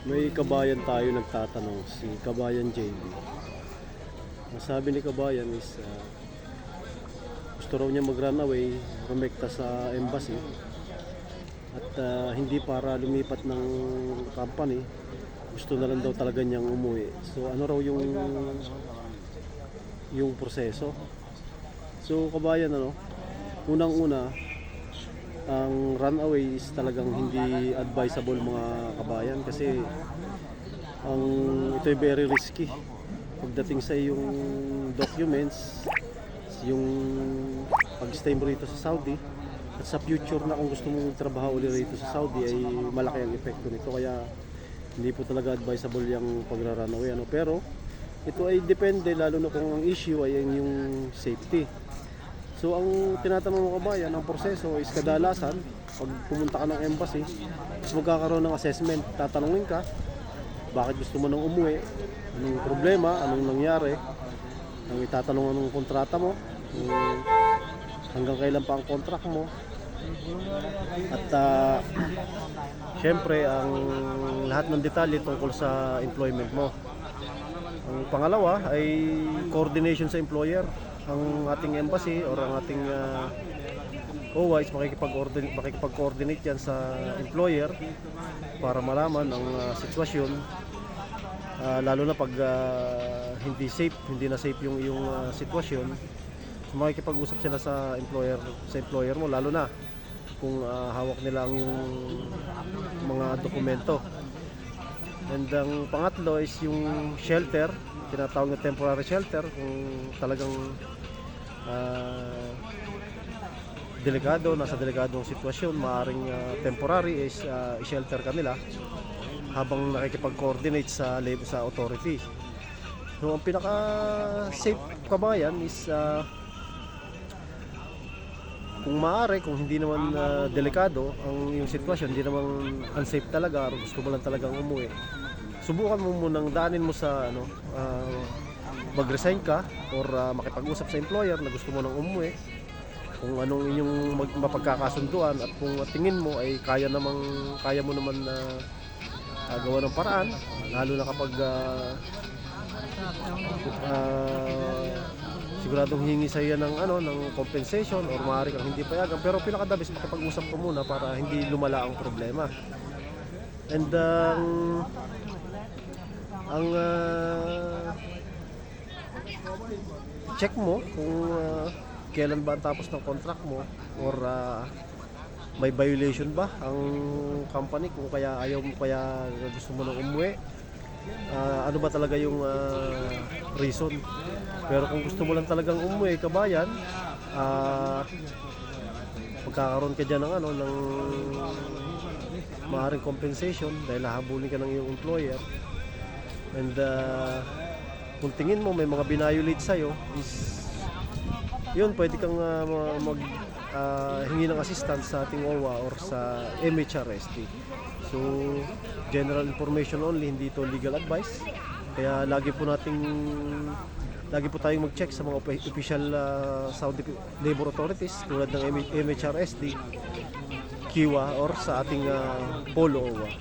May kabayan tayo nagtatanong, si Kabayan JB. Ang sabi ni Kabayan is gusto raw niya mag-runaway, rumekta sa embassy at hindi para lumipat ng company, gusto na lang daw talaga niyang umuwi. So ano raw yung proseso? So Kabayan, unang-una, ang runaway is talagang hindi advisable mga kabayan kasi ito'y very risky pagdating sa yung documents, yung pag-stay mo rito sa Saudi at sa future na kung gusto mong trabaho ulit rito sa Saudi ay malaki ang epekto nito, kaya hindi po talaga advisable yung pagra-runaway, pero ito ay depende lalo na kung ang issue ay yung safety. So ang tinatanong mo kabayan, ang proseso is kadalasan pag pumunta ka ng embassy, is magkakaroon ng assessment. Tatanungin ka, bakit gusto mo nang umuwi, anong problema, anong nangyari, ang itatanong ng kontrata mo, hanggang kailan pa ang contract mo, at syempre ang lahat ng detalye tungkol sa employment mo. Ang pangalawa ay coordination sa employer. Ang ating embassy or ang ating OWA is makikipag-coordinate yan sa employer para malaman ang sitwasyon, lalo na pag hindi na safe yung sitwasyon. So, makikipag-usap sila sa employer mo, lalo na kung hawak nila ang yung mga dokumento. And ang pangatlo is yung shelter, tinatawag na temporary shelter. Kung talagang nasa delikadong sitwasyon, maaaring temporary is i-shelter kanila habang nakikipag-coordinate sa authority. So ang pinaka safe kabayan is kung maaari, kung hindi naman delikado yung sitwasyon, hindi naman unsafe talaga, gusto mo lang talagang umuwi, subukan mo munang daanin mo sa mag-resign ka or makipag-usap sa employer na gusto mo nang umuwi, kung anong inyong mapagkakasunduan, at kung tingin mo ay kaya mo naman na gawa ng paraan, lalo na kapag siguradong hingi sa iyo ng compensation or maaari kang hindi payagan, pero pinakadabis makipag-usap ko muna para hindi lumala ang problema. And ang check mo kung kailan ba ang tapos ng contract mo, or may violation ba ang company, kung kaya gusto mo nang umuwi, ano ba talaga yung reason. Pero kung gusto mo lang talagang umuwi kabayan, magkakaroon ka dyan ng maaaring compensation dahil hahabulin ka ng iyong employer. And kung tingin mo may mga binayolate sa'yo, is yun, pwede kang hingi ng assistance sa ating OWA or sa MHRSD. So general information only, hindi ito legal advice, kaya lagi po tayong mag-check sa mga official Saudi labor authorities tulad ng MHRSD, Kiwa, or sa ating Polo OWA.